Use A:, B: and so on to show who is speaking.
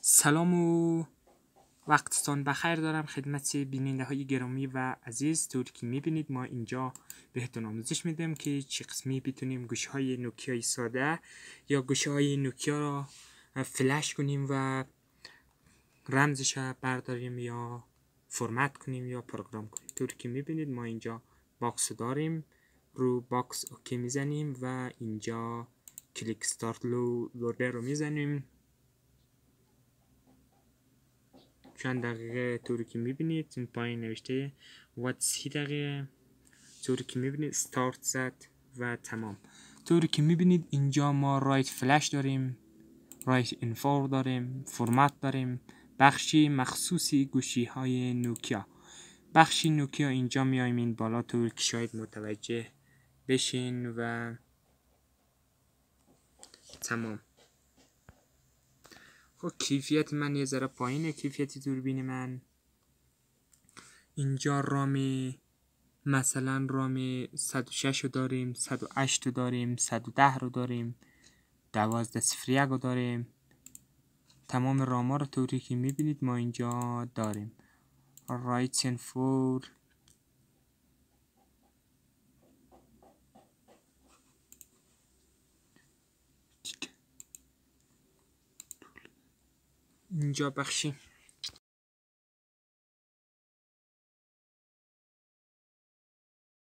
A: سلام و وقتتان بخیر دارم خدمت بیننده های گرامی و عزیز. طوری که میبینید ما اینجا بهتون آموزش میدم که چه قسمی بتونیم گوشه های نوکیای ساده یا گوشه های نوکیا را فلش کنیم و رمزش برداریم یا فرمت کنیم یا پروگرام کنیم. طوری که میبینید ما اینجا باکس داریم، رو باکس اوکی میزنیم و اینجا کلیک استارت لودر رو میزنیم. چند دقیقه طوری که میبینید این پایین نوشته وات 30 دقیقه طوری که میبینید استارت زد و تمام. طوری که میبینید اینجا ما رایت فلش داریم، رایت اینفور داریم، فرمت داریم، بخشی مخصوصی گوشی های نوکیا. بخشی نوکیا اینجا میایم این بالا طوری که شاید متوجه بشین و تمام. خب کیفیت من یه ذره پایینه، کیفیت دوربین من. اینجا رام مثلا رام 106 رو داریم، 108 رو داریم، 110 رو داریم، 1201 رو داریم. تمام رام ها رو طوری که میبینید ما اینجا داریم. رایتن 4 اینجا بخشی